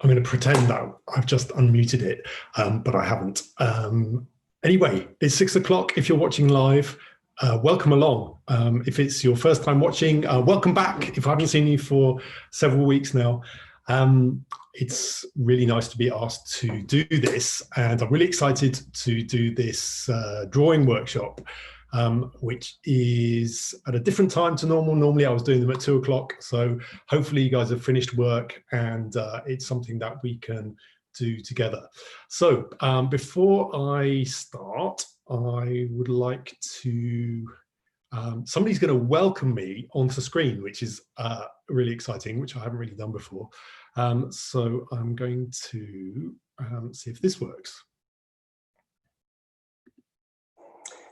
I'm going to pretend that I've just unmuted it, but I haven't. Anyway, it's 6 o'clock. If you're watching live, welcome along. If it's your first time watching, welcome back. If I haven't seen you for several weeks now, it's really nice to be asked to do this. And I'm really excited to do this drawing workshop, which is at a different time to normal. Normally I was doing them at 2 o'clock. So hopefully you guys have finished work and it's something that we can do together. So before I start, I would like to, somebody's going to welcome me onto screen, which is really exciting, which I haven't really done before. So I'm going to see if this works.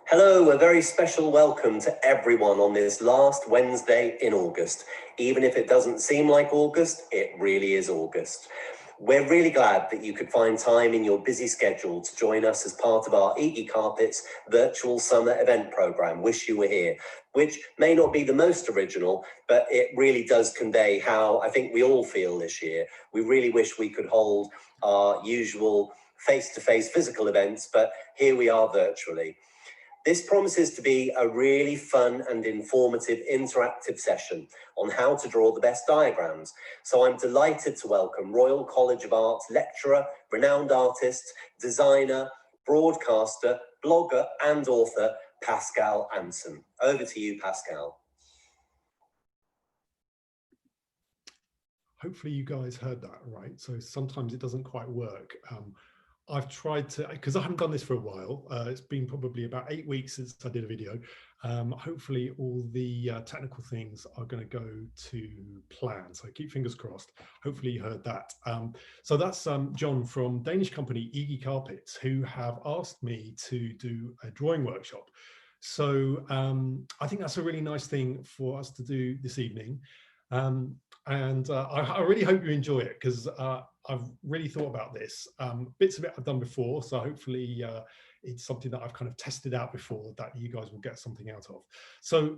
Hello, a very special welcome to everyone on this last Wednesday in August. Even if it doesn't seem like August, it really is August. We're really glad that you could find time in your busy schedule to join us as part of our Iggy Carpets virtual summer event program, Wish You Were Here, which may not be the most original, but it really does convey how I think we all feel this year. We really wish we could hold our usual face-to-face physical events, but here we are virtually. This promises to be a really fun and informative interactive session on how to draw the best diagrams. So I'm delighted to welcome Royal College of Art's lecturer, renowned artist, designer, broadcaster, blogger and author, Pascal Anson. Over to you, Pascal. Hopefully you guys heard that right. So sometimes it doesn't quite work. I've tried to, because I haven't done this for a while. It's been probably about 8 weeks since I did a video. Hopefully all the technical things are going to go to plan. So keep fingers crossed. Hopefully you heard that. So that's John from Danish company Iggy Carpets, who have asked me to do a drawing workshop. So I think that's a really nice thing for us to do this evening. I really hope you enjoy it, because I've really thought about this. Bits of it I've done before, so hopefully it's something that I've kind of tested out before that you guys will get something out of. So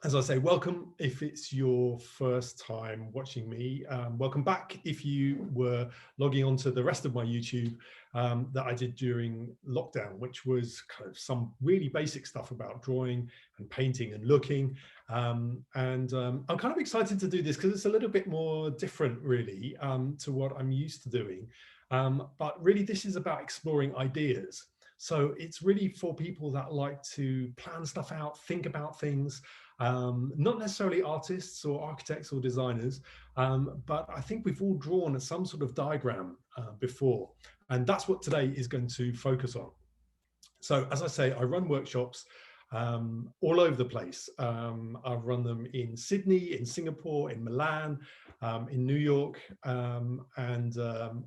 as I say, welcome if it's your first time watching me. Welcome back if you were logging on to the rest of my YouTube that I did during lockdown, which was kind of some really basic stuff about drawing and painting and looking. I'm kind of excited to do this because it's a little bit more different really to what I'm used to doing. But really this is about exploring ideas. So it's really for people that like to plan stuff out, think about things, not necessarily artists or architects or designers, but I think we've all drawn some sort of diagram before, and that's what today is going to focus on. So as I say, I run workshops all over the place. I've run them in Sydney, in Singapore, in Milan, in New York, and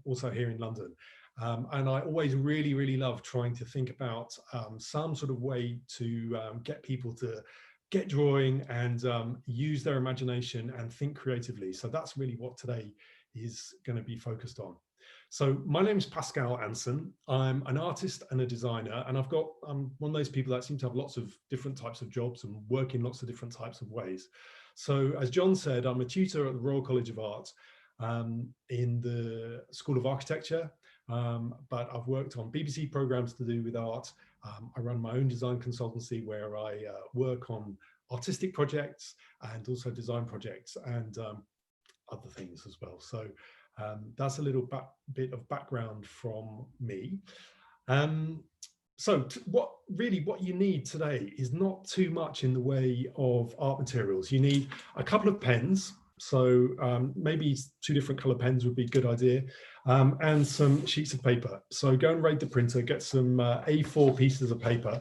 also here in London. And I always really, really love trying to think about some sort of way to get people to get drawing and use their imagination and think creatively. So that's really what today is going to be focused on. So my name is Pascal Anson. I'm an artist and a designer, and I'm one of those people that seem to have lots of different types of jobs and work in lots of different types of ways. So as John said, I'm a tutor at the Royal College of Art in the School of Architecture, but I've worked on BBC programs to do with art. I run my own design consultancy where I work on artistic projects and also design projects and other things as well. So that's a little bit of background from me. So what you need today is not too much in the way of art materials. You need a couple of pens. So maybe 2 different color pens would be a good idea, and some sheets of paper. So go and raid the printer, get some A4 pieces of paper.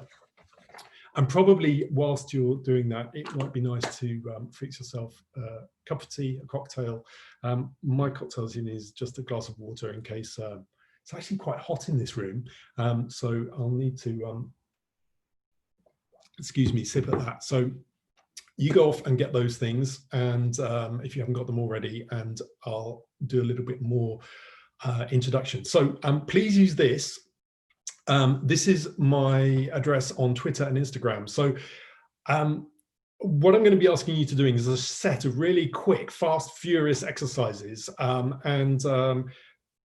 And probably whilst you're doing that, it might be nice to fix yourself a cup of tea, a cocktail. My cocktail is just a glass of water in case it's actually quite hot in this room. So I'll need to, excuse me, sip at that. So you go off and get those things, and if you haven't got them already, and I'll do a little bit more introduction. So please use this. This is my address on Twitter and Instagram. So what I'm going to be asking you to do is a set of really quick, fast, furious exercises.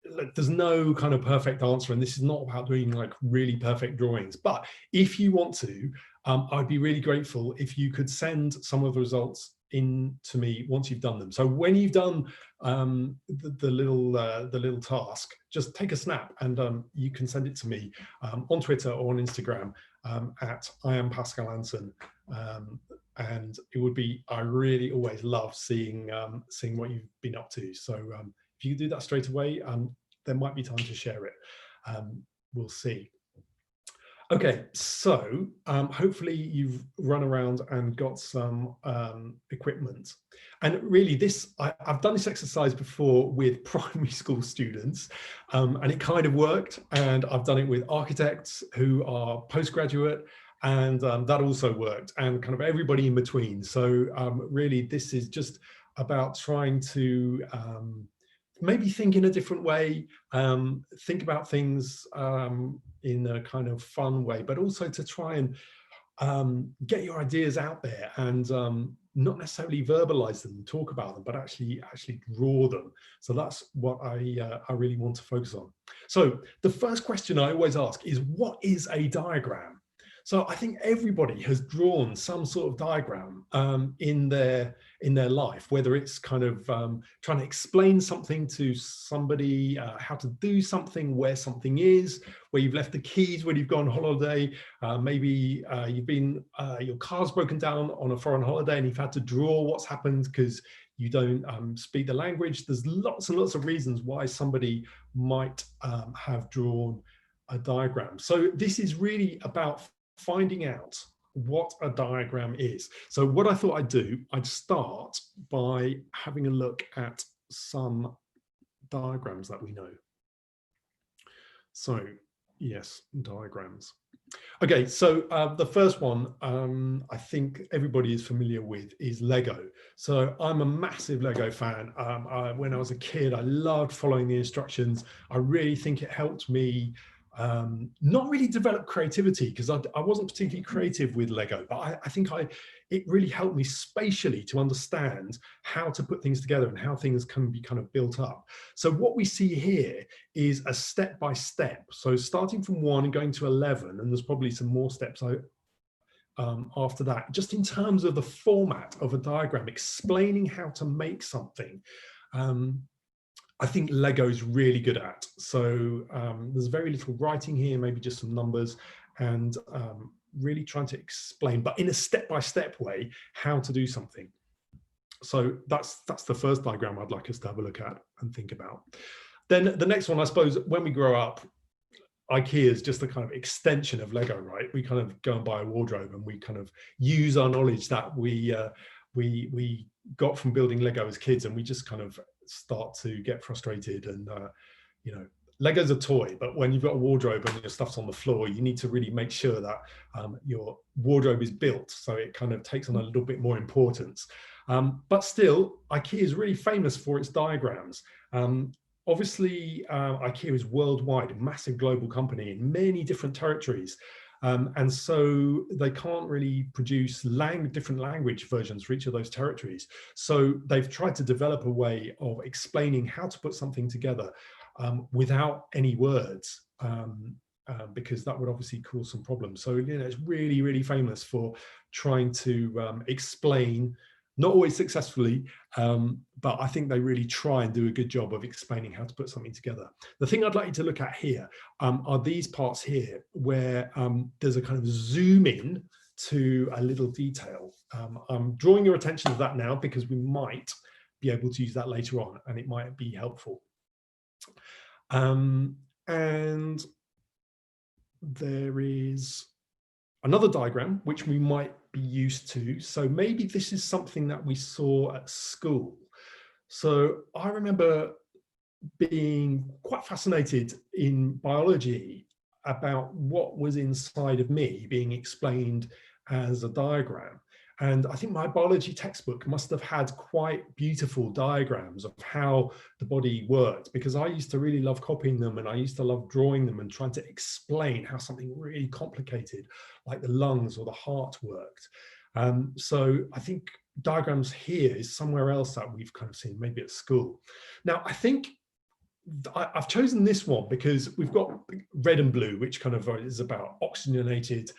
Look, there's no kind of perfect answer, and this is not about doing like really perfect drawings. But if you want to, I'd be really grateful if you could send some of the results in to me once you've done them. So when you've done the little task, just take a snap and you can send it to me on Twitter or on Instagram at I am Pascal Anson. And it would be, I really always love seeing what you've been up to. So if you do that straight away, there might be time to share it. We'll see. Okay, so hopefully you've run around and got some equipment. And really I've done this exercise before with primary school students, and it kind of worked. And I've done it with architects who are postgraduate, and that also worked, and kind of everybody in between. So really this is just about trying to maybe think in a different way, think about things in a kind of fun way, but also to try and get your ideas out there and not necessarily verbalize them, talk about them, but actually draw them. So that's what I really want to focus on. So the first question I always ask is, what is a diagram? So I think everybody has drawn some sort of diagram in their life, whether it's kind of trying to explain something to somebody, how to do something, where something is, where you've left the keys when you've gone on holiday, maybe your car's broken down on a foreign holiday and you've had to draw what's happened because you don't speak the language. There's lots and lots of reasons why somebody might have drawn a diagram. So this is really about finding out what a diagram is. So what I thought I'd do, I'd start by having a look at some diagrams that we know. So yes, diagrams. Okay, so the first one I think everybody is familiar with is Lego. So I'm a massive Lego fan. When I was a kid, I loved following the instructions. I really think it helped me not really develop creativity, because I wasn't particularly creative with Lego, but I think it really helped me spatially to understand how to put things together and how things can be kind of built up. So what we see here is a step by step. So starting from 1 and going to 11, and there's probably some more steps after that, just in terms of the format of a diagram, explaining how to make something. I think Lego is really good at. So there's very little writing here, maybe just some numbers, and really trying to explain, but in a step-by-step way, how to do something. So that's the first diagram I'd like us to have a look at and think about. Then the next one, I suppose, when we grow up, IKEA is just a kind of extension of Lego, right? We kind of go and buy a wardrobe and we kind of use our knowledge that we got from building Lego as kids, and we just kind of start to get frustrated. And you know, Lego's a toy, but when you've got a wardrobe and your stuff's on the floor, you need to really make sure that your wardrobe is built, so it kind of takes on a little bit more importance. But still, IKEA is really famous for its diagrams. Obviously, IKEA is worldwide, a massive global company in many different territories. And so they can't really produce different language versions for each of those territories. So they've tried to develop a way of explaining how to put something together without any words, because that would obviously cause some problems. So, you know, it's really, really famous for trying to explain, not always successfully, but I think they really try and do a good job of explaining how to put something together. The thing I'd like you to look at here are these parts here, where there's a kind of zoom in to a little detail. I'm drawing your attention to that now because we might be able to use that later on and it might be helpful. And there is another diagram which we might be used to. So maybe this is something that we saw at school. So I remember being quite fascinated in biology about what was inside of me being explained as a diagram. And I think my biology textbook must have had quite beautiful diagrams of how the body worked, because I used to really love copying them, and I used to love drawing them and trying to explain how something really complicated like the lungs or the heart worked. So I think diagrams here is somewhere else that we've kind of seen, maybe at school. Now, I think I've chosen this one because we've got red and blue, which kind of is about oxygenated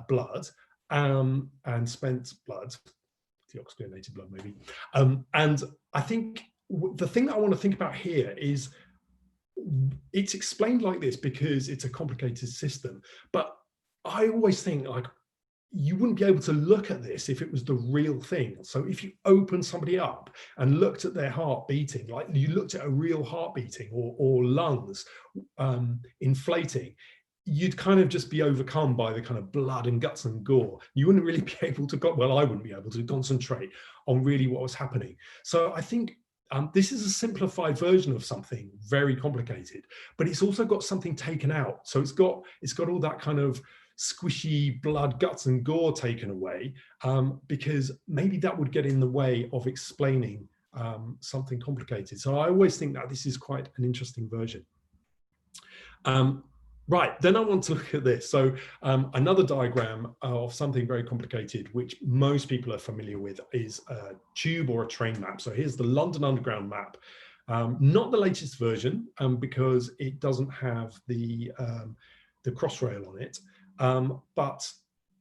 blood and spent blood, deoxygenated blood maybe. And I think the thing that I want to think about here is it's explained like this because it's a complicated system. But I always think like you wouldn't be able to look at this if it was the real thing. So if you open somebody up and looked at their heart beating, like you looked at a real heart beating or lungs inflating, you'd kind of just be overcome by the kind of blood and guts and gore. You wouldn't really be able to, well, I wouldn't be able to concentrate on really what was happening. So I think this is a simplified version of something very complicated, but it's also got something taken out. So it's got all that kind of squishy blood, guts and gore taken away, because maybe that would get in the way of explaining something complicated. So I always think that this is quite an interesting version. Right, then I want to look at this. So another diagram of something very complicated, which most people are familiar with, is a tube or a train map. So here's the London Underground map. Not the latest version, because it doesn't have the Crossrail on it. But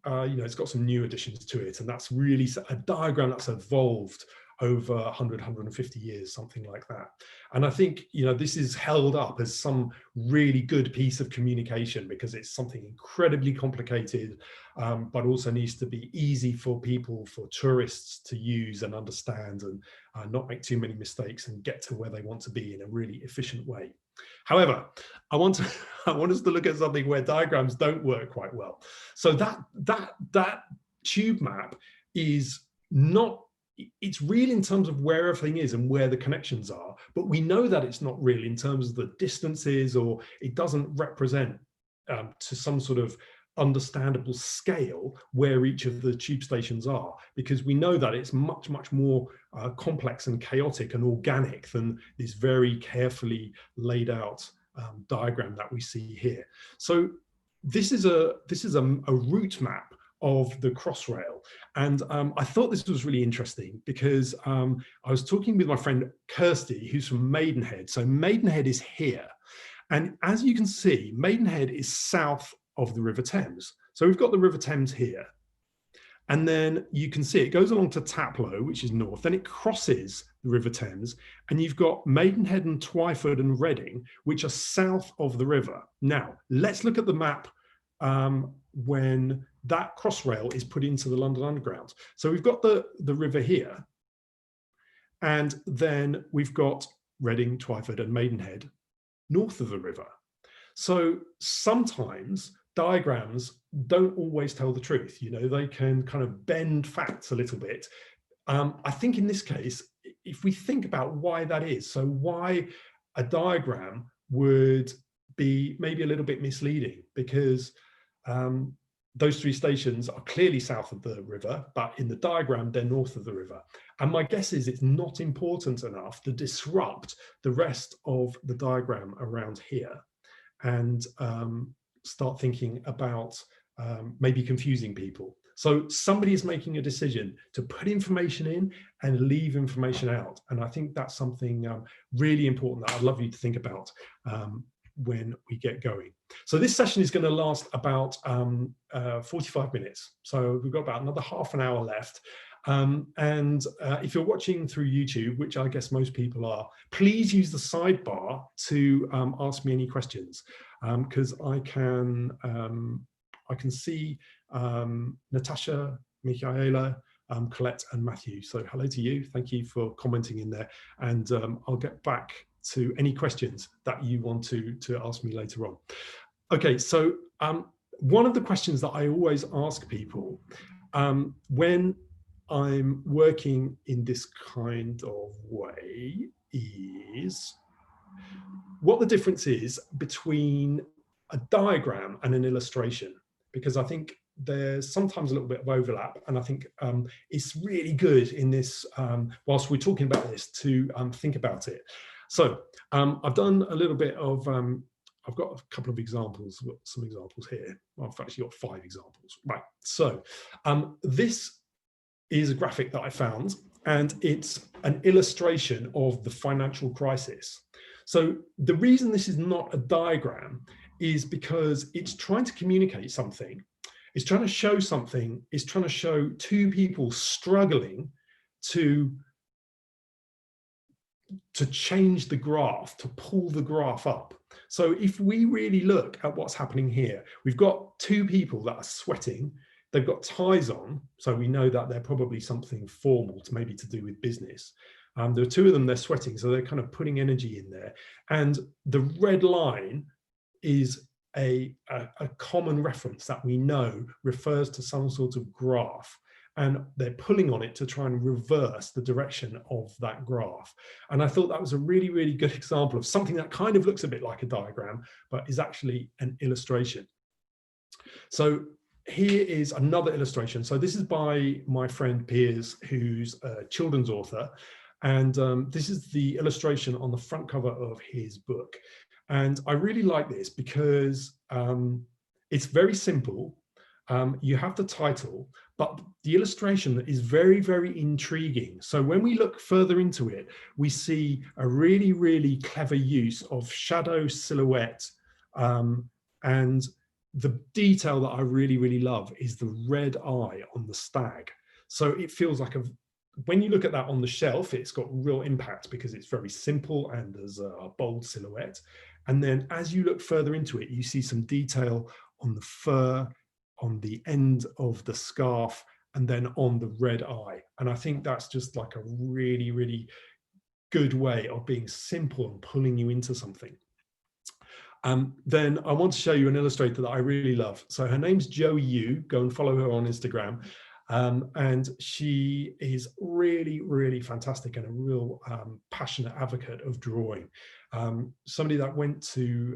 you know, it's got some new additions to it, and that's really a diagram that's evolved over 100, 150 years, something like that. And I think, you know, this is held up as some really good piece of communication because it's something incredibly complicated, but also needs to be easy for people, for tourists to use and understand, and not make too many mistakes and get to where they want to be in a really efficient way. However, I want us to look at something where diagrams don't work quite well. So that tube map is not, it's real in terms of where everything is and where the connections are, but we know that it's not real in terms of the distances, or it doesn't represent to some sort of understandable scale where each of the tube stations are, because we know that it's much, much more complex and chaotic and organic than this very carefully laid out diagram that we see here. So this is a route map of the Crossrail, and I thought this was really interesting because I was talking with my friend Kirsty, who's from Maidenhead. So Maidenhead is here, and as you can see, Maidenhead is south of the River Thames. So we've got the River Thames here, and then you can see it goes along to Taplow, which is north, then it crosses the River Thames, and you've got Maidenhead and Twyford and Reading, which are south of the river. Now let's look at the map when that Crossrail is put into the London Underground. So we've got the river here, and then we've got Reading, Twyford and Maidenhead north of the river. So sometimes diagrams don't always tell the truth. You know, they can kind of bend facts a little bit. I think in this case, if we think about why that is, so why a diagram would be maybe a little bit misleading, because those three stations are clearly south of the river, but in the diagram, they're north of the river. And my guess is it's not important enough to disrupt the rest of the diagram around here and start thinking about maybe confusing people. So somebody is making a decision to put information in and leave information out. And I think that's something really important that I'd love you to think about when we get going. So this session is going to last about 45 minutes. So we've got about another half an hour left. And if you're watching through YouTube, which I guess most people are, please use the sidebar to ask me any questions, because I can see Natasha, Michaela, Colette and Matthew. So hello to you. Thank you for commenting in there. And I'll get back to any questions that you want to ask me later on. Okay, so one of the questions that I always ask people when I'm working in this kind of way is what the difference is between a diagram and an illustration, because I think there's sometimes a little bit of overlap, and I think it's really good in this, whilst we're talking about this, to think about it. So I've done a little bit of, I've got a couple of examples, I've got some examples here. Well, I've actually got 5 examples. Right, so this is a graphic that I found, and it's an illustration of the financial crisis. So the reason this is not a diagram is because it's trying to communicate something. It's trying to show something. It's trying to show two people struggling to change the graph, to pull the graph up. So if we really look at what's happening here, we've got two people that are sweating. They've got ties on, so we know that they're probably something formal, maybe to do with business. There are two of them, they're sweating, so they're kind of putting energy in there. And the red line is a common reference that we know refers to some sort of graph. And they're pulling on it to try and reverse the direction of that graph. And I thought that was a really, really good example of something that kind of looks a bit like a diagram, but is actually an illustration. So here is another illustration. So this is by my friend Piers, who's a children's author. And this is the illustration on the front cover of his book. And I really like this because it's very simple. You have the title, but the illustration is very, very intriguing. So when we look further into it, we see a really, really clever use of shadow, silhouette, and the detail that I really, really love is the red eye on the stag. So it feels like when you look at that on the shelf, it's got real impact because it's very simple and there's a bold silhouette. And then as you look further into it, you see some detail on the fur, on the end of the scarf, and then on the red eye. And I think that's just like a really, really good way of being simple and pulling you into something. Then I want to show you an illustrator that I really love. So her name's Joey Yu. Go and follow her on Instagram. And she is really, really fantastic and a real passionate advocate of drawing. Somebody that went to,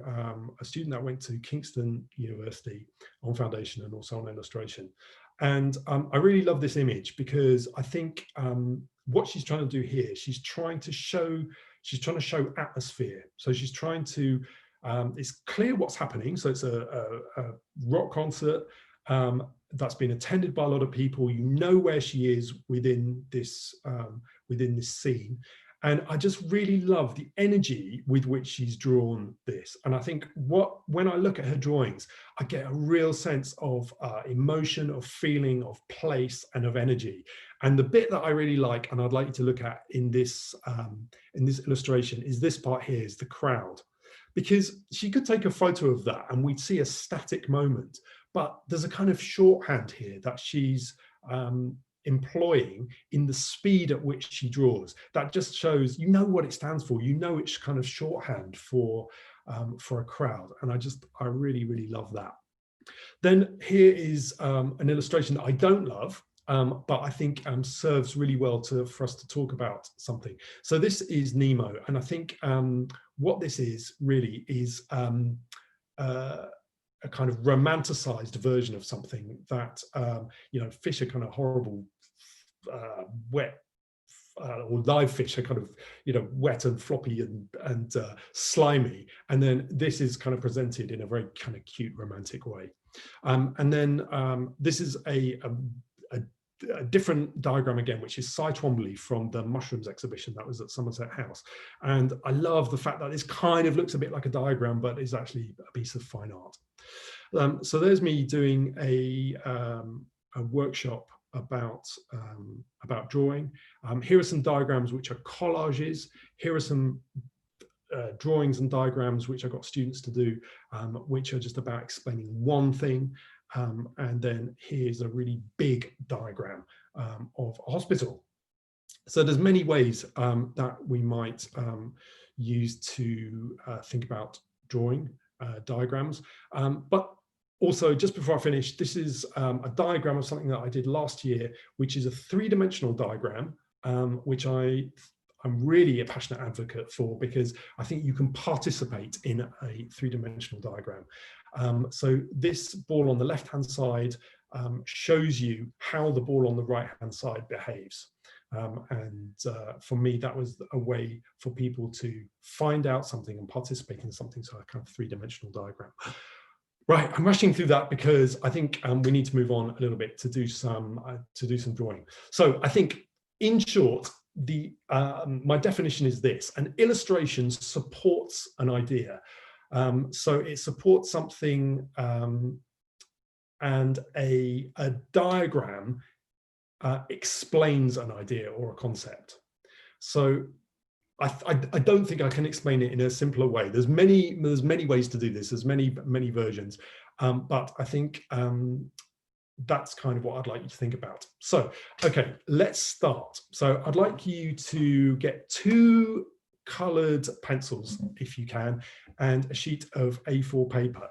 a student that went to Kingston University on foundation and also on illustration. And I really love this image because I think what she's trying to do here, she's trying to show atmosphere. So she's trying to, it's clear what's happening. So it's a rock concert that's been attended by a lot of people. You know where she is within this scene. And I just really love the energy with which she's drawn this. And I think when I look at her drawings, I get a real sense of emotion, of feeling, of place, and of energy. And the bit that I really like, and I'd like you to look at in this illustration, is this part here, is the crowd. Because she could take a photo of that and we'd see a static moment, but there's a kind of shorthand here that she's employing in the speed at which she draws. That just shows, you know what it stands for, you know it's kind of shorthand for a crowd. And I really, really love that. Then here is an illustration that I don't love, but I think serves really well for us to talk about something. So this is Nemo, and I think what this is really is a kind of romanticized version of something that, fish are kind of horrible, wet, or live fish are kind of, wet and floppy and slimy. And then this is kind of presented in a very kind of cute, romantic way. And then this is a different diagram again, which is Cy Twombly from the Mushrooms exhibition that was at Somerset House. And I love the fact that this kind of looks a bit like a diagram, but is actually a piece of fine art. So there's me doing a workshop about drawing. Here are some diagrams which are collages. Here are some drawings and diagrams which I got students to do, which are just about explaining one thing. And then here's a really big diagram of a hospital. So there's many ways that we might use to think about drawing diagrams. But also, just before I finish, this is a diagram of something that I did last year, which is a three-dimensional diagram, which I'm really a passionate advocate for, because I think you can participate in a three-dimensional diagram. So this ball on the left-hand side shows you how the ball on the right-hand side behaves. And for me, that was a way for people to find out something and participate in something, so a kind of three-dimensional diagram. Right, I'm rushing through that because I think we need to move on a little bit to do some drawing. So I think, in short, my definition is this: an illustration supports an idea. So it supports something, and a diagram explains an idea or a concept. So I don't think I can explain it in a simpler way. There's many ways to do this. There's many versions, but I think that's kind of what I'd like you to think about. So, okay, let's start. So I'd like you to get 2 colored pencils, if you can, and a sheet of A4 paper.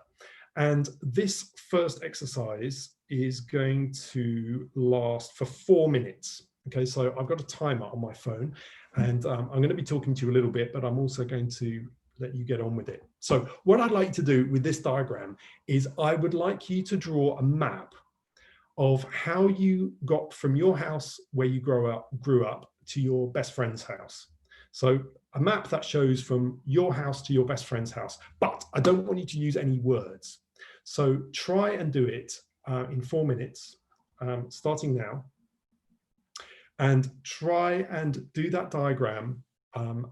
And this first exercise is going to last for 4 minutes. Okay, so I've got a timer on my phone, and I'm going to be talking to you a little bit, but I'm also going to let you get on with it. So what I'd like to do with this diagram is I would like you to draw a map of how you got from your house where you grew up to your best friend's house. So a map that shows from your house to your best friend's house, but I don't want you to use any words. So try and do it in 4 minutes, starting now. And try and do that diagram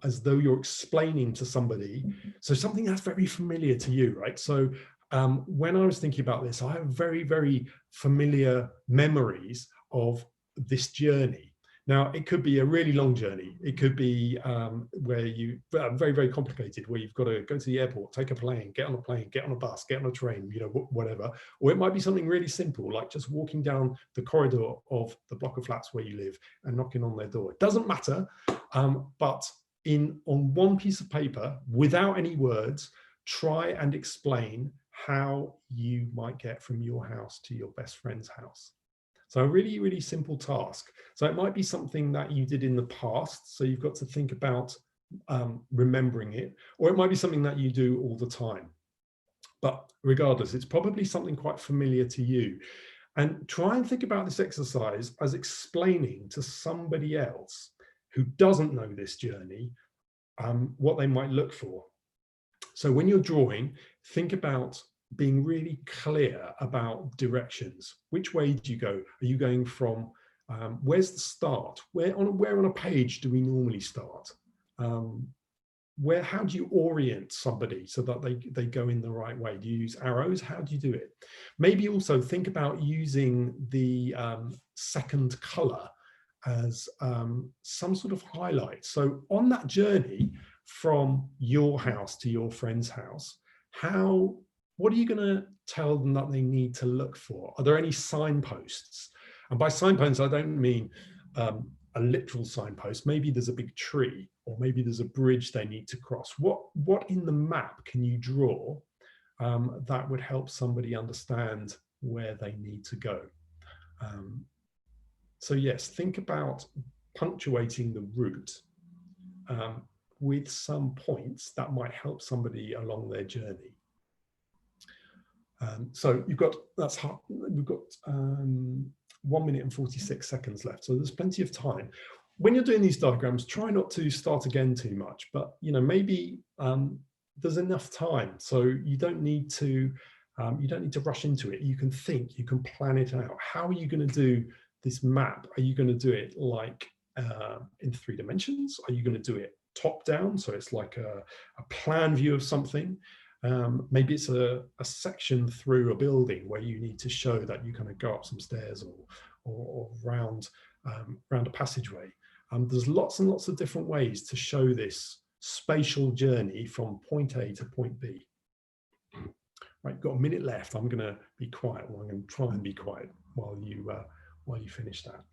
as though you're explaining to somebody. So something that's very familiar to you, right? So when I was thinking about this, I have very, very familiar memories of this journey. Now, it could be a really long journey. It could be where you, very, very complicated, where you've got to go to the airport, take a plane, get on a bus, get on a train, you know, whatever. Or it might be something really simple, like just walking down the corridor of the block of flats where you live and knocking on their door. It doesn't matter, but on one piece of paper, without any words, try and explain how you might get from your house to your best friend's house. So a really, really simple task. So it might be something that you did in the past, so you've got to think about remembering it, or it might be something that you do all the time. But regardless, it's probably something quite familiar to you. And try and think about this exercise as explaining to somebody else who doesn't know this journey what they might look for. So when you're drawing, think about being really clear about directions. Which way do you go? Are you going from, where's the start? Where on a page do we normally start? How do you orient somebody so that they go in the right way? Do you use arrows? How do you do it? Maybe also think about using the second color as some sort of highlight. So on that journey from your house to your friend's house, what are you going to tell them that they need to look for? Are there any signposts? And by signposts, I don't mean a literal signpost. Maybe there's a big tree, or maybe there's a bridge they need to cross. What in the map can you draw that would help somebody understand where they need to go? So yes, think about punctuating the route with some points that might help somebody along their journey. So we've got 1 minute and 46 seconds left. So there's plenty of time. When you're doing these diagrams, try not to start again too much, but maybe there's enough time. So you don't need to rush into it. You can think, you can plan it out. How are you going to do this map? Are you going to do it like in 3 dimensions? Are you going to do it top down? So it's like a plan view of something. Maybe it's a section through a building where you need to show that you kind of go up some stairs or round a passageway. There's lots and lots of different ways to show this spatial journey from point A to point B. Right, got a minute left. I'm going to be quiet. Well, I'm going to try and be quiet while you finish that.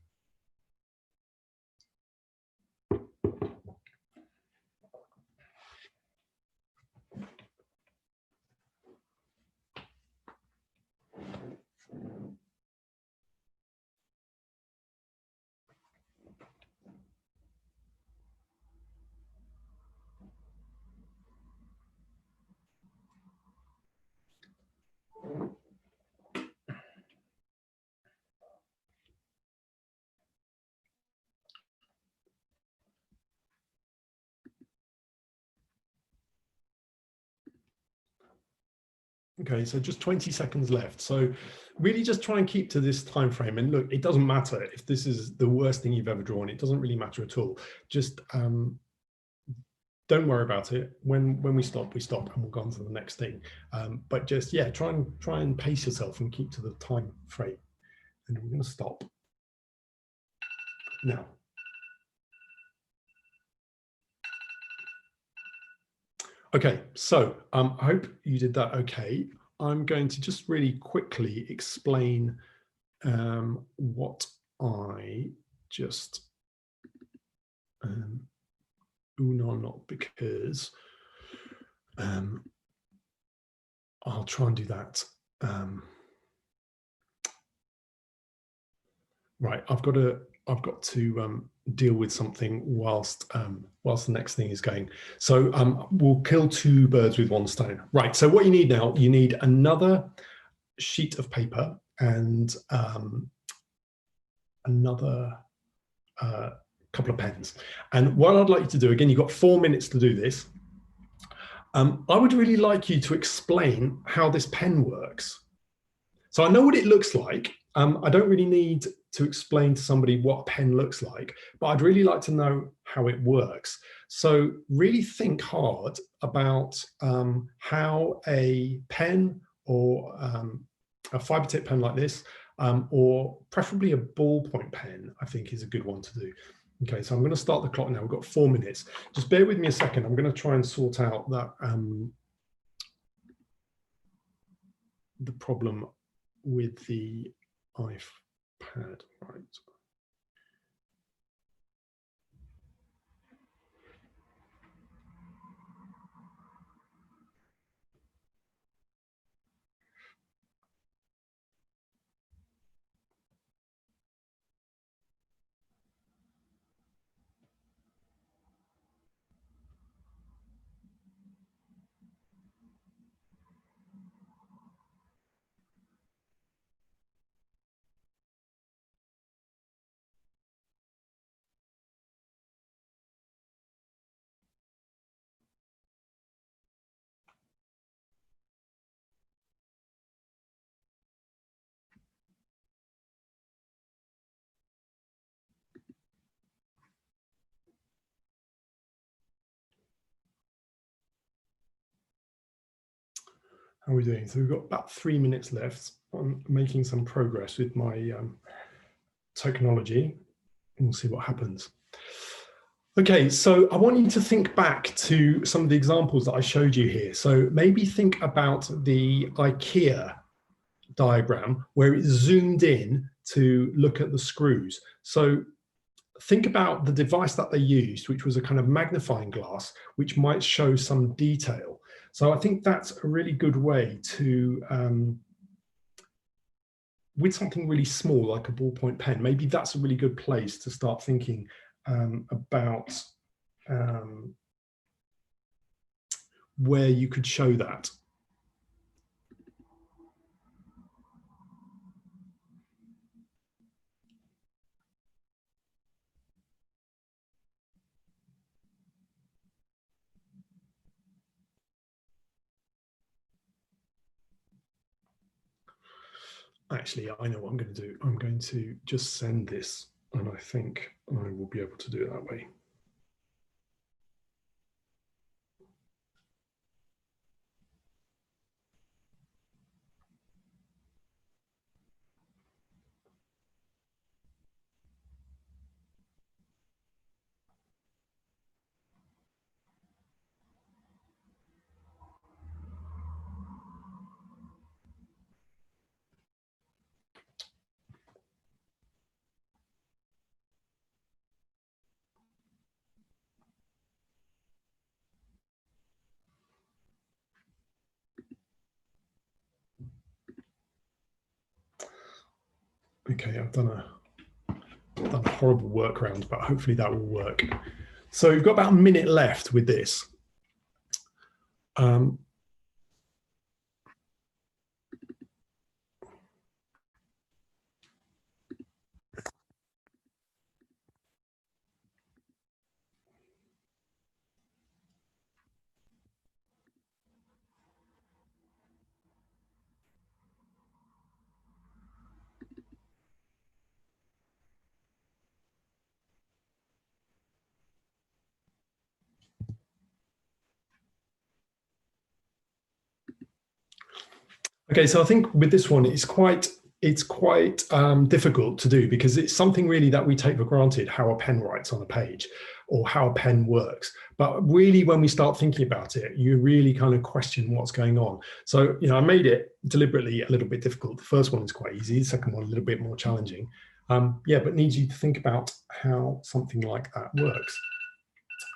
Okay, so just 20 seconds left. So really just try and keep to this time frame. And look, it doesn't matter if this is the worst thing you've ever drawn. It doesn't really matter at all. Just don't worry about it. When we stop, and we'll go on to the next thing. But just, yeah, try and pace yourself and keep to the time frame. And we're going to stop now. Okay, so I hope you did that okay. I'm going to just really quickly explain what I just, no, not because, I'll try and do that. Right, I've got to deal with something whilst the next thing is going. So we'll kill two birds with one stone. Right, so what you need now, you need another sheet of paper and another couple of pens. And what I'd like you to do, again, you've got 4 minutes to do this. I would really like you to explain how this pen works. So I know what it looks like. I don't really need to explain to somebody what a pen looks like, but I'd really like to know how it works. So really think hard about how a pen or a fiber tip pen like this, or preferably a ballpoint pen, I think is a good one to do. Okay, so I'm going to start the clock now. We've got 4 minutes. Just bear with me a second. I'm going to try and sort out that the problem with the iPad, right? How are we doing? So we've got about 3 minutes left. I'm making some progress with my technology, and we'll see what happens. Okay, so I want you to think back to some of the examples that I showed you here. So maybe think about the IKEA diagram where it zoomed in to look at the screws. So think about the device that they used, which was a kind of magnifying glass, which might show some detail. So I think that's a really good way to, with something really small like a ballpoint pen, maybe that's a really good place to start thinking about where you could show that. Actually, I know what I'm going to do. I'm going to just send this, and I think I will be able to do it that way. Okay, I've done a horrible workaround, but hopefully that will work. So we've got about a minute left with this. Okay, so I think with this one, it's quite difficult to do because it's something really that we take for granted, how a pen writes on a page or how a pen works. But really, when we start thinking about it, you really kind of question what's going on. So, you know, I made it deliberately a little bit difficult. The first one is quite easy. The second one, a little bit more challenging. Yeah, but needs you to think about how something like that works.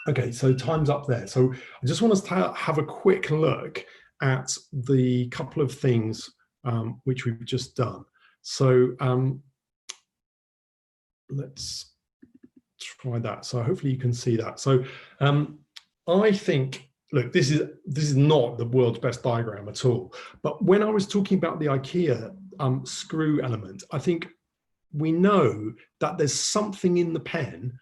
Okay, so time's up there. So I just want us to have a quick look at the couple of things which we've just done. So let's try that. So hopefully you can see that. So I think, look, this is not the world's best diagram at all. But when I was talking about the IKEA screw element, I think we know that there's something in the pen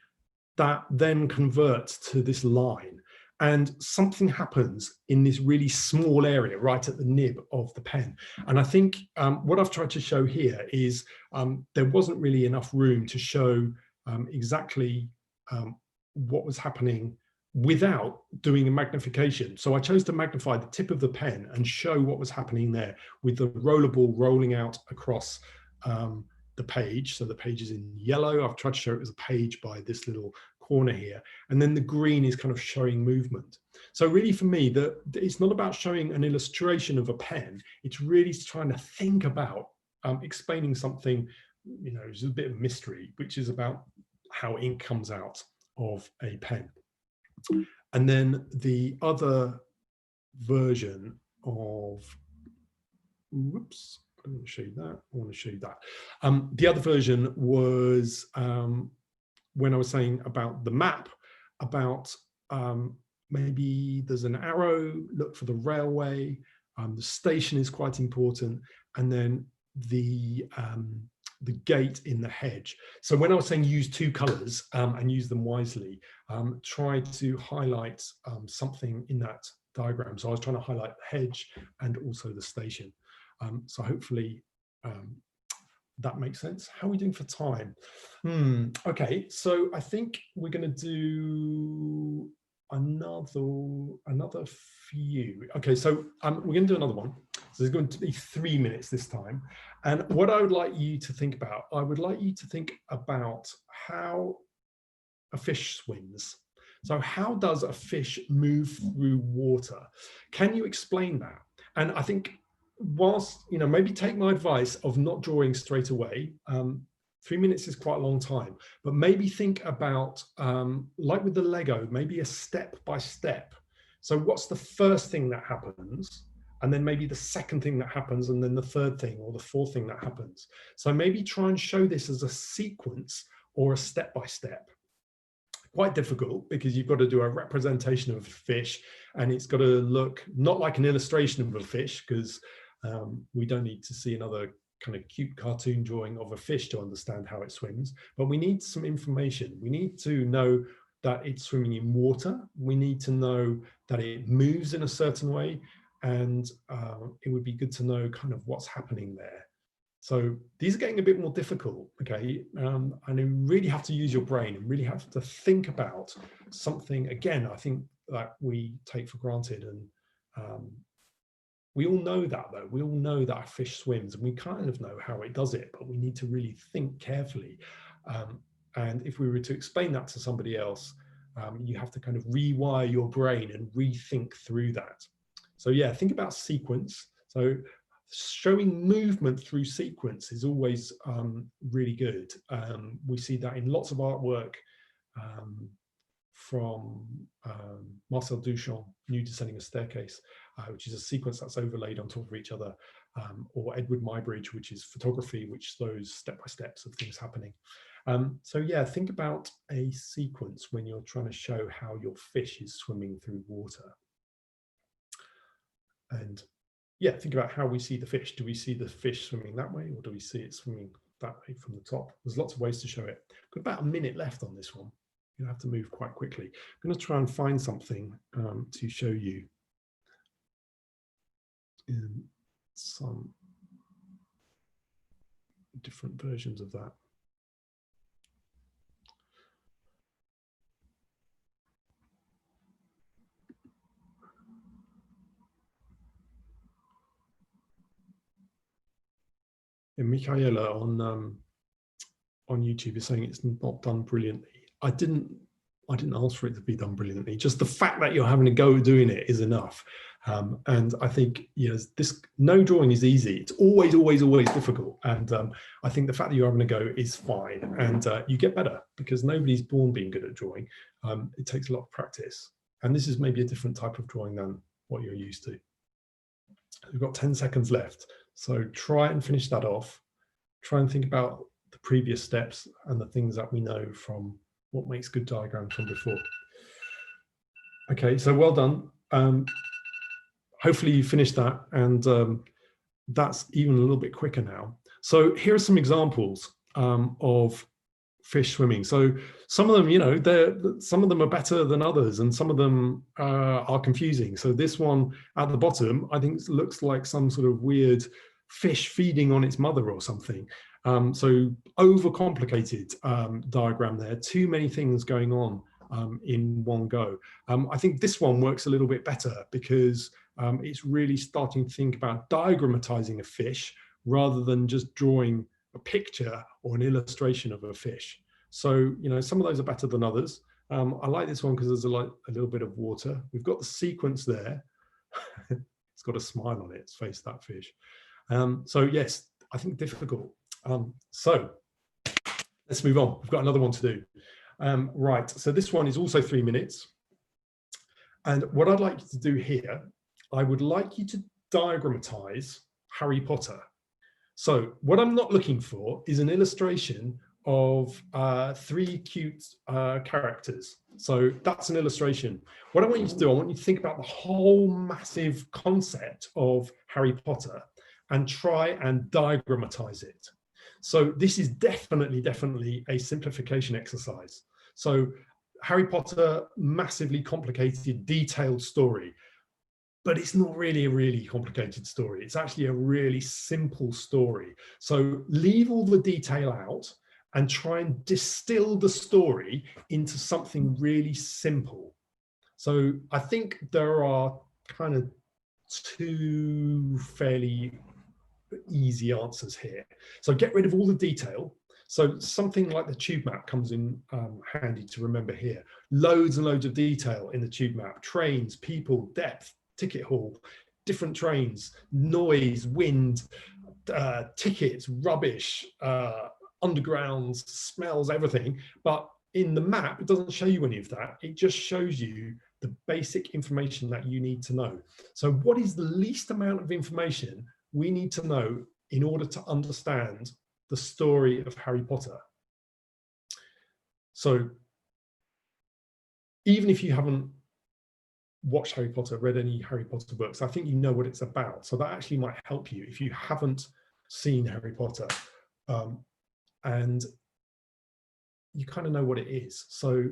that then converts to this line, and something happens in this really small area right at the nib of the pen. And I think what I've tried to show here is there wasn't really enough room to show exactly what was happening without doing a magnification. So I chose to magnify the tip of the pen and show what was happening there with the rollerball rolling out across the page. So the page is in yellow. I've tried to show it as a page by this little corner here. And then the green is kind of showing movement. So really for me, it's not about showing an illustration of a pen. It's really trying to think about explaining something, you know, it's a bit of mystery, which is about how ink comes out of a pen. And then the other version of, whoops, I don't want to show you that. I want to show you that. The other version was when I was saying about the map, about maybe there's an arrow, look for the railway, the station is quite important, and then the gate in the hedge. So when I was saying use two colors and use them wisely, try to highlight something in that diagram. So I was trying to highlight the hedge and also the station. So hopefully that makes sense. How are we doing for time? Okay, so I think we're going to do another few. Okay, so we're going to do another one. So there's going to be 3 minutes this time. And what I would like you to think about, I would like you to think about how a fish swims. So how does a fish move through water? Can you explain that? And I think whilst, you know, maybe take my advice of not drawing straight away. 3 minutes is quite a long time, but maybe think about, like with the Lego, maybe a step by step. So what's the first thing that happens? And then maybe the second thing that happens, and then the third thing or the fourth thing that happens. So maybe try and show this as a sequence or a step by step. Quite difficult because you've got to do a representation of a fish, and it's got to look not like an illustration of a fish, because we don't need to see another kind of cute cartoon drawing of a fish to understand how it swims, but we need some information. We need to know that it's swimming in water. We need to know that it moves in a certain way, and it would be good to know kind of what's happening there. So these are getting a bit more difficult, okay? And you really have to use your brain and really have to think about something, again, I think that we take for granted. And we all know that, though. We all know that a fish swims, and we kind of know how it does it, but we need to really think carefully. And if we were to explain that to somebody else, you have to kind of rewire your brain and rethink through that. So yeah, think about sequence. So showing movement through sequence is always really good. We see that in lots of artwork from Marcel Duchamp, New Descending a Staircase, which is a sequence that's overlaid on top of each other, or Edward Muybridge, which is photography, which shows step-by-steps of things happening. So yeah, think about a sequence when you're trying to show how your fish is swimming through water. And yeah, think about how we see the fish. Do we see the fish swimming that way, or do we see it swimming that way from the top? There's lots of ways to show it. Got about a minute left on this one. You have to move quite quickly. I'm going to try and find something to show you in some different versions of that. And Michaela on YouTube is saying it's not done brilliantly. I didn't ask for it to be done brilliantly. Just the fact that you're having a go at doing it is enough. And I think, you know, no drawing is easy. It's always difficult. And I think the fact that you're having a go is fine. And you get better because nobody's born being good at drawing. It takes a lot of practice. And this is maybe a different type of drawing than what you're used to. We've got 10 seconds left. So try and finish that off. Try and think about the previous steps and the things that we know from what makes good diagrams from before. Okay, so well done. Hopefully you finished that, and that's even a little bit quicker now. So here are some examples of fish swimming. So some of them, you know, some of them are better than others, and some of them are confusing. So this one at the bottom, I think looks like some sort of weird fish feeding on its mother or something. So overcomplicated diagram there, too many things going on in one go. I think this one works a little bit better because it's really starting to think about diagrammatizing a fish rather than just drawing a picture or an illustration of a fish. So, you know, some of those are better than others. I like this one because there's a little bit of water. We've got the sequence there. It's got a smile on its face, that fish. So yes, I think difficult. So let's move on. We've got another one to do. Right, so this one is also 3 minutes. And what I'd like you to do here, I would like you to diagramatize Harry Potter. So what I'm not looking for is an illustration of 3 cute characters. So that's an illustration. What I want you to do, I want you to think about the whole massive concept of Harry Potter and try and diagrammatize it. So this is definitely a simplification exercise. So Harry Potter, massively complicated, detailed story, but it's not really a really complicated story. It's actually a really simple story. So leave all the detail out and try and distill the story into something really simple. So I think there are kind of 2 fairly easy answers here. So get rid of all the detail. So something like the tube map comes in handy to remember here. Loads and loads of detail in the tube map. Trains, people, depth, ticket hall, different trains, noise, wind, tickets, rubbish, underground, smells, everything. But in the map, it doesn't show you any of that. It just shows you the basic information that you need to know. So what is the least amount of information we need to know in order to understand the story of Harry Potter? So even if you haven't watched Harry Potter, read any Harry Potter books, I think you know what it's about. So that actually might help you if you haven't seen Harry Potter and you kind of know what it is. So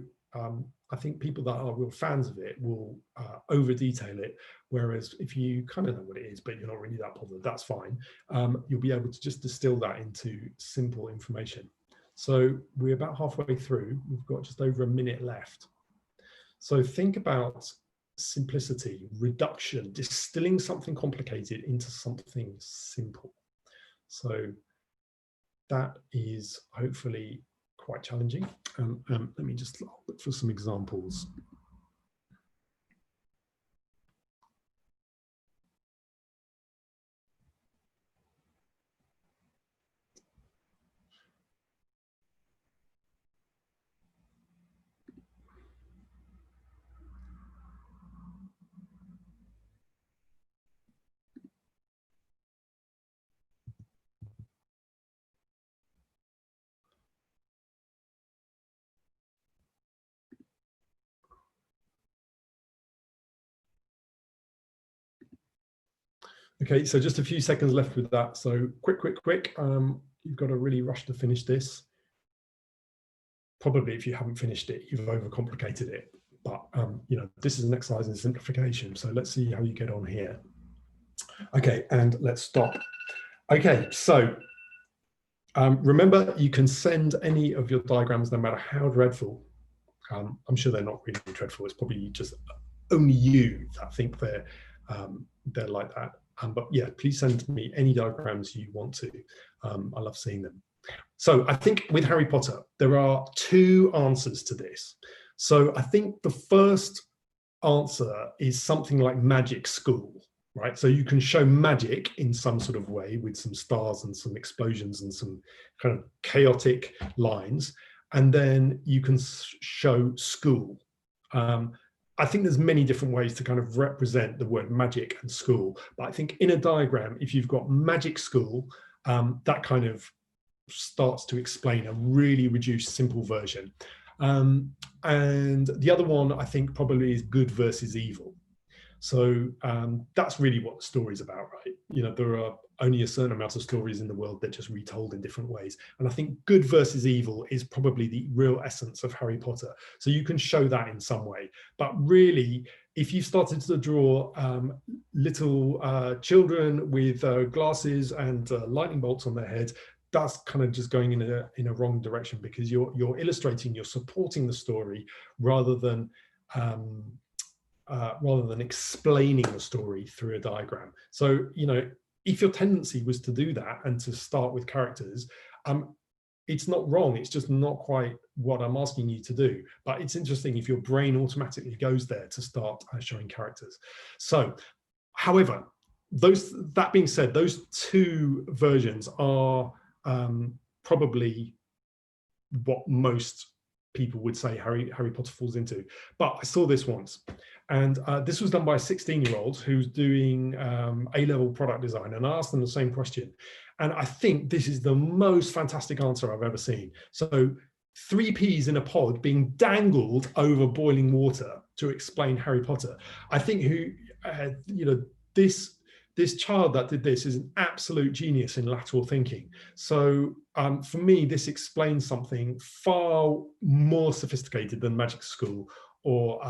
I think people that are real fans of it will over detail it. Whereas if you kind of know what it is, but you're not really that bothered, that's fine. You'll be able to just distill that into simple information. So we're about halfway through. We've got just over a minute left. So think about simplicity, reduction, distilling something complicated into something simple. So that is hopefully quite challenging. Let me just look for some examples. Okay, so just a few seconds left with that. So quick. You've got to really rush to finish this. Probably if you haven't finished it, you've overcomplicated it. But you know, this is an exercise in simplification. So let's see how you get on here. Okay, and let's stop. Okay, so remember, you can send any of your diagrams, no matter how dreadful. I'm sure they're not really dreadful. It's probably just only you that think they're like that. But yeah, please send me any diagrams you want to. I love seeing them. So I think with Harry Potter, there are two answers to this. So I think the first answer is something like magic school, right? So you can show magic in some sort of way with some stars and some explosions and some kind of chaotic lines, and then you can show school. I think there's many different ways to kind of represent the word magic and school, but I think in a diagram, if you've got magic school, that kind of starts to explain a really reduced, simple version. And the other one, I think, probably is good versus evil. So that's really what the story's about, right? You know, there are only a certain amount of stories in the world that just retold in different ways. And I think good versus evil is probably the real essence of Harry Potter. So you can show that in some way. But really, if you started to draw little children with glasses and lightning bolts on their head, that's kind of just going in a wrong direction, because you're illustrating, you're supporting the story rather than explaining the story through a diagram. So, you know, if your tendency was to do that and to start with characters, it's not wrong. It's just not quite what I'm asking you to do. But it's interesting if your brain automatically goes there to start showing characters. So, however, that being said, those two versions are probably what most people would say Harry Potter falls into. But I saw this once, and this was done by a 16-year-old who's doing A-level product design, and I asked them the same question, and I think this is the most fantastic answer I've ever seen. So 3 peas in a pod being dangled over boiling water to explain Harry Potter. I think you know, this child that did this is an absolute genius in lateral thinking. So for me, this explains something far more sophisticated than Magic School or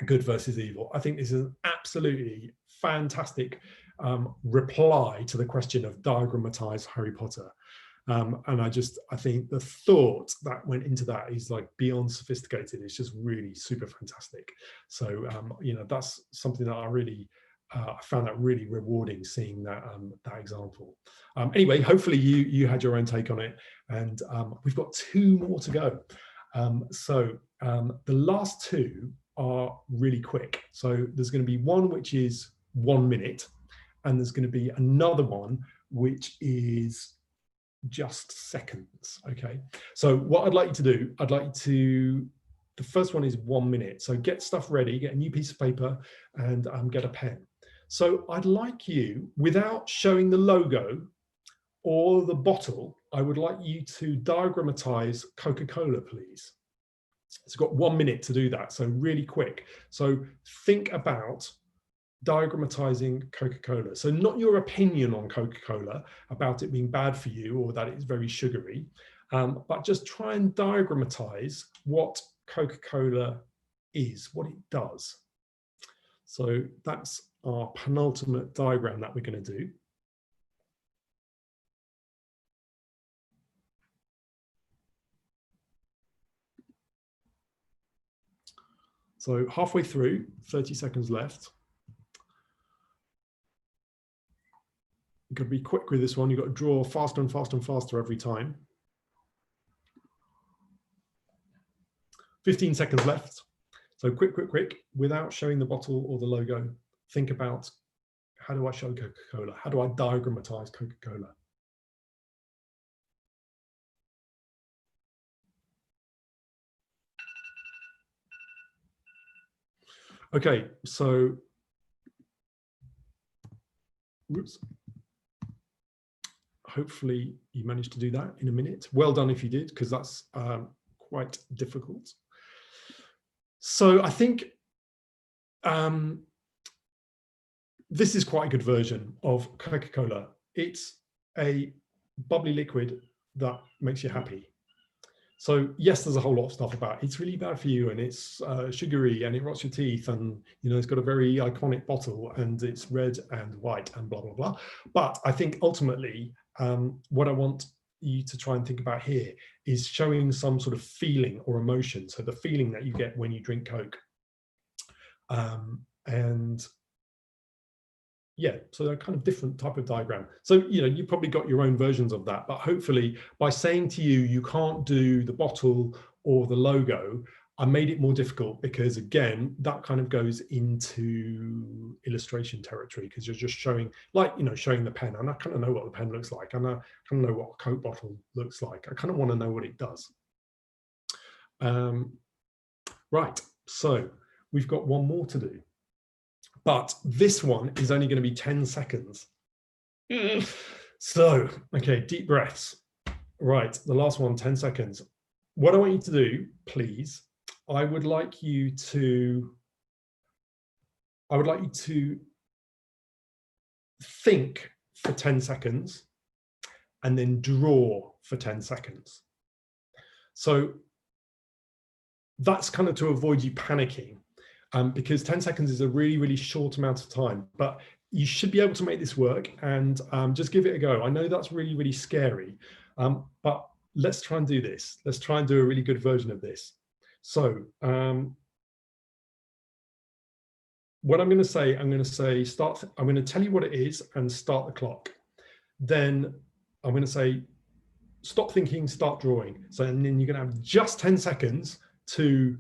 Good versus Evil. I think this is an absolutely fantastic reply to the question of diagramatize Harry Potter. And I think the thought that went into that is like beyond sophisticated. It's just really super fantastic. So, you know, that's something that I found that really rewarding, seeing that that example. Anyway, hopefully you had your own take on it, and we've got 2 more to go. The last 2 are really quick. So there's going to be one which is 1 minute, and there's going to be another one which is just seconds. Okay. So what I'd like you to do, the first one is 1 minute. So get stuff ready, get a new piece of paper, and get a pen. So I'd like you, without showing the logo or the bottle, I would like you to diagramatize Coca-Cola, please. It's got 1 minute to do that, so really quick. So think about diagrammatizing Coca-Cola. So not your opinion on Coca-Cola about it being bad for you or that it's very sugary, but just try and diagrammatize what Coca-Cola is, what it does. So that's our penultimate diagram that we're going to do. So halfway through, 30 seconds left. You've got to be quick with this one. You've got to draw faster and faster and faster every time. 15 seconds left. So quick, without showing the bottle or the logo. Think about, how do I show Coca-Cola? How do I diagrammatize Coca-Cola? Okay, so, whoops. Hopefully you managed to do that in a minute. Well done if you did, because that's quite difficult. So I think this is quite a good version of Coca-Cola. It's a bubbly liquid that makes you happy. So yes, there's a whole lot of stuff about it's really bad for you, and it's sugary, and it rots your teeth, and you know it's got a very iconic bottle, and it's red and white and blah blah blah. But I think ultimately, what I want you to try and think about here is showing some sort of feeling or emotion. So the feeling that you get when you drink Coke, and Yeah, so they're kind of different type of diagram. So, you know, you probably got your own versions of that, but hopefully by saying to you, you can't do the bottle or the logo, I made it more difficult because, again, that kind of goes into illustration territory because you're just showing, like, you know, showing the pen. And I kind of know what the pen looks like. And I kind of know what a Coke bottle looks like. I kind of want to know what it does. Right, so we've got one more to do. But this one is only going to be 10 seconds. So, okay, deep breaths. Right, the last one, 10 seconds. What I want you to do, please, I would like you to think for 10 seconds and then draw for 10 seconds. So that's kind of to avoid you panicking. Because 10 seconds is a really, really short amount of time, but you should be able to make this work, and just give it a go. I know that's really, really scary, but let's try and do this. Let's try and do a really good version of this. So what I'm going to say, start. I'm going to tell you what it is and start the clock. Then I'm going to say, stop thinking, start drawing. So, and then you're going to have just 10 seconds to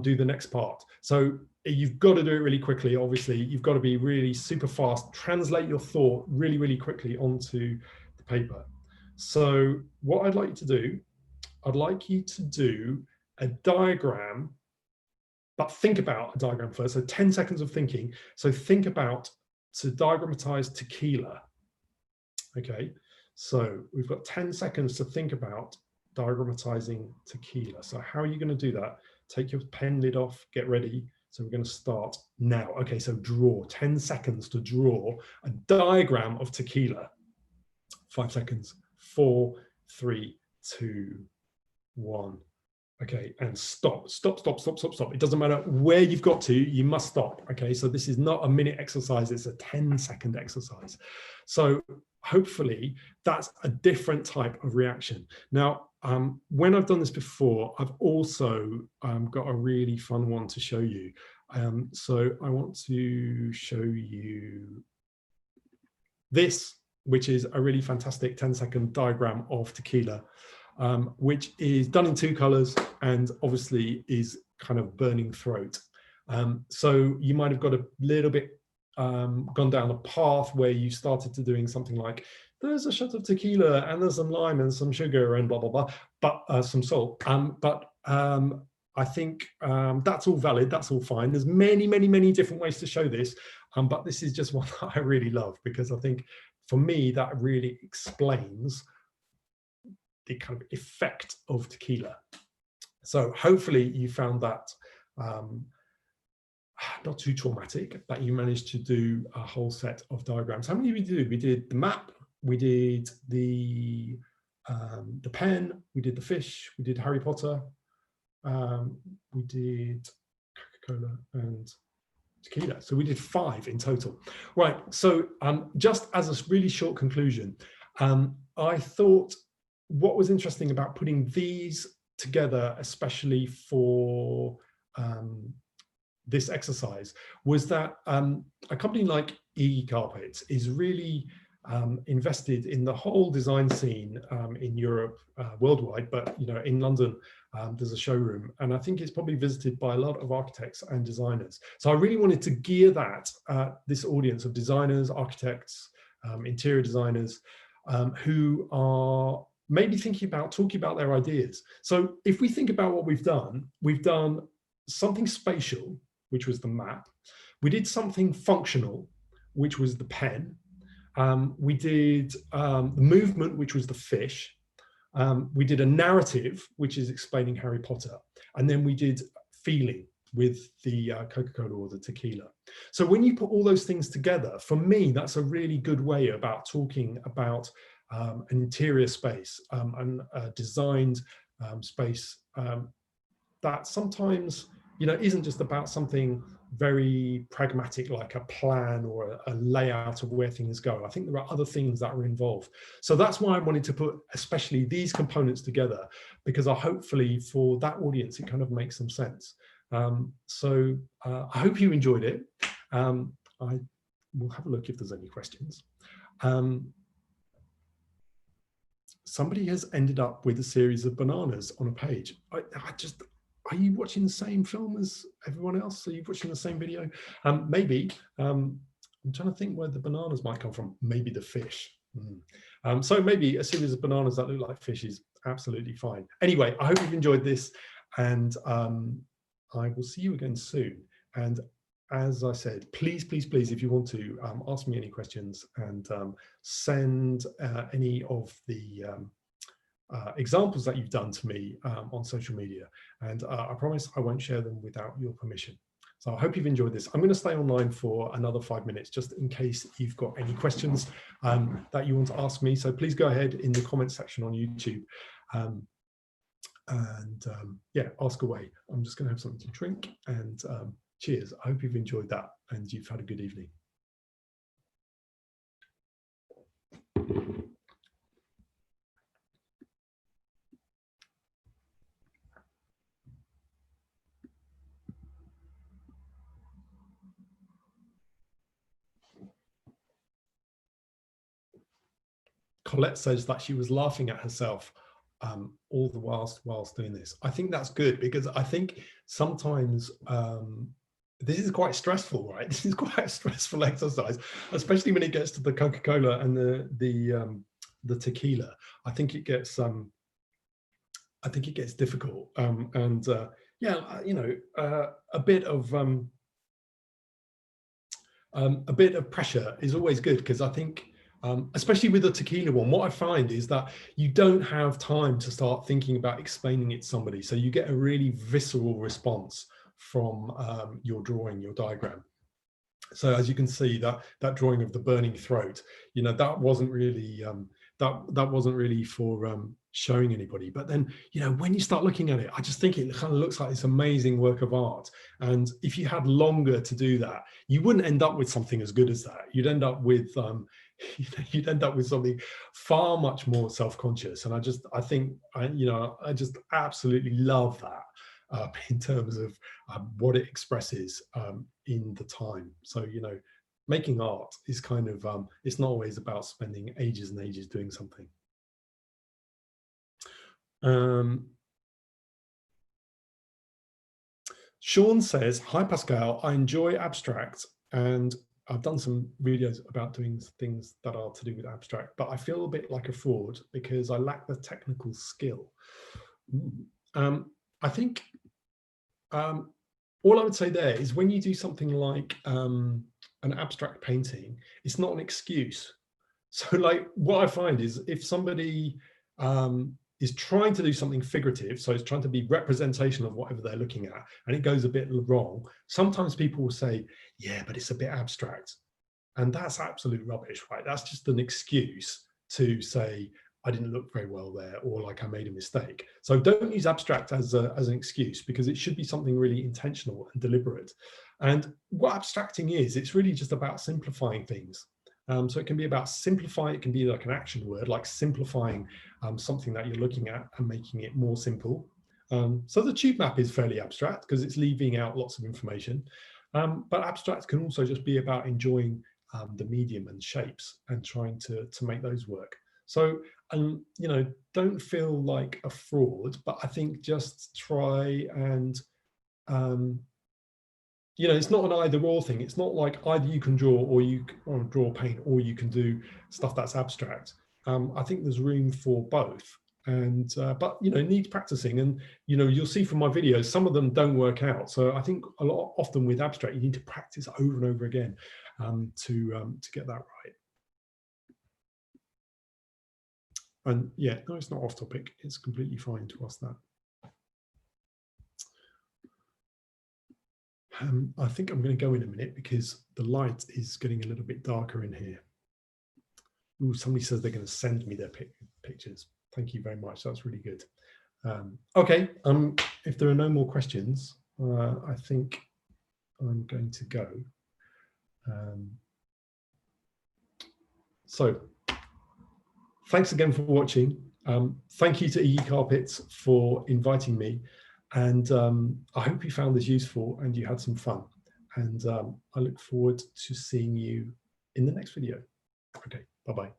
do the next part. So you've got to do it really quickly. Obviously, you've got to be really super fast, translate your thought really, really quickly onto the paper. So what I'd like you to do, I'd like you to do a diagram, but think about a diagram first. So 10 seconds of thinking. So think about to diagramatize tequila. Okay, so we've got 10 seconds to think about diagrammatizing tequila. So how are you going to do that? Take your pen lid off, get ready. So we're going to start now. Okay, so draw, 10 seconds to draw a diagram of tequila. 5 seconds, 4, 3, 2, 1. Okay, and stop. It doesn't matter where you've got to, you must stop. Okay, so this is not a minute exercise, it's a 10-second exercise. So hopefully that's a different type of reaction. Now, when I've done this before, I've also got a really fun one to show you. So I want to show you this, which is a really fantastic 10-second diagram of tequila, which is done in 2 colors and obviously is kind of burning throat. So you might have got a little bit gone down a path where you started to doing something like, there's a shot of tequila and there's some lime and some sugar and blah, blah, blah, but some salt. I think that's all valid, that's all fine. There's many different ways to show this, but this is just one that I really love because I think for me, that really explains the kind of effect of tequila. So hopefully you found that not too traumatic, that you managed to do a whole set of diagrams. How many did we do? We did the map, we did the pen, we did the fish, we did Harry Potter, we did Coca-Cola and tequila. So we did 5 in total. Right, so just as a really short conclusion, I thought what was interesting about putting these together, especially for this exercise, was that a company like eCarpets is really invested in the whole design scene in Europe, worldwide, but in London there's a showroom, and I think it's probably visited by a lot of architects and designers. So I really wanted to gear that this audience of designers, architects, interior designers who are maybe thinking about talking about their ideas. So if we think about what we've done something spatial, which was the map. We did something functional, which was the pen. We did the movement, which was the fish. We did a narrative, which is explaining Harry Potter. And then we did feeling with the Coca-Cola or the tequila. So when you put all those things together, for me, that's a really good way about talking about an interior space and a designed space that sometimes isn't just about something very pragmatic like a plan or a layout of where things go. I think there are other things that are involved. So that's why I wanted to put especially these components together, because hopefully for that audience it kind of makes some sense. I hope you enjoyed it. I we'll have a look if there's any questions. Somebody has ended up with a series of bananas on a page. Are you watching the same film as everyone else? Are you watching the same video? Maybe. I'm trying to think where the bananas might come from. Maybe the fish. So maybe a series of bananas that look like fish is absolutely fine. Anyway, I hope you've enjoyed this, and I will see you again soon. And as I said, please, please, please, if you want to ask me any questions, and send any of the examples that you've done to me on social media. And I promise I won't share them without your permission. So I hope you've enjoyed this. I'm going to stay online for another 5 minutes, just in case you've got any questions that you want to ask me. So please go ahead in the comment section on YouTube. Yeah, ask away. I'm just going to have something to drink, and cheers. I hope you've enjoyed that and you've had a good evening. Colette says that she was laughing at herself all the whilst doing this. I think that's good, because I think sometimes this is quite stressful, right? This is quite a stressful exercise, especially when it gets to the Coca-Cola and the tequila. I think it gets difficult, yeah, you know, a bit of pressure is always good, because I think especially with the tequila one, what I find is that you don't have time to start thinking about explaining it to somebody, so you get a really visceral response from your drawing, your diagram. So as you can see, that drawing of the burning throat, you know, that wasn't really that wasn't really for showing anybody. But then, you know, when you start looking at it, I just think it kind of looks like this amazing work of art. And if you had longer to do that, you wouldn't end up with something as good as that. You'd end up with you'd end up with something far much more self-conscious. And I just absolutely love that. In terms of what it expresses in the time. So, you know, making art is kind of, it's not always about spending ages and ages doing something. Sean says, hi Pascal, I enjoy abstract, and I've done some videos about doing things that are to do with abstract, but I feel a bit like a fraud because I lack the technical skill. I think all I would say there is, when you do something like an abstract painting, it's not an excuse. So like what I find is, if somebody is trying to do something figurative, so it's trying to be representation of whatever they're looking at, and it goes a bit wrong, sometimes people will say, yeah, but it's a bit abstract. And that's absolute rubbish, right? That's just an excuse to say, I didn't look very well there, or like I made a mistake. So don't use abstract as an excuse, because it should be something really intentional and deliberate. And what abstracting is, it's really just about simplifying things. So it can be about simplifying, it can be like an action word, like simplifying something that you're looking at and making it more simple. So the tube map is fairly abstract because it's leaving out lots of information. But abstract can also just be about enjoying the medium and shapes and trying to make those work. So, you know, don't feel like a fraud, but I think just try and, you know, it's not an either or thing. It's not like either you can draw or draw paint, or you can do stuff that's abstract. I think there's room for both. And, but, you know, needs practicing. And, you know, you'll see from my videos, some of them don't work out. So I think often with abstract, you need to practice over and over again to get that right. And yeah, no, it's not off topic. It's completely fine to ask that. I think I'm going to go in a minute because the light is getting a little bit darker in here. Ooh, somebody says they're going to send me their pictures. Thank you very much. That's really good. Okay, if there are no more questions, I think I'm going to go. So thanks again for watching. Thank you to Iggy Carpets for inviting me. And I hope you found this useful and you had some fun. And I look forward to seeing you in the next video. Okay, bye-bye.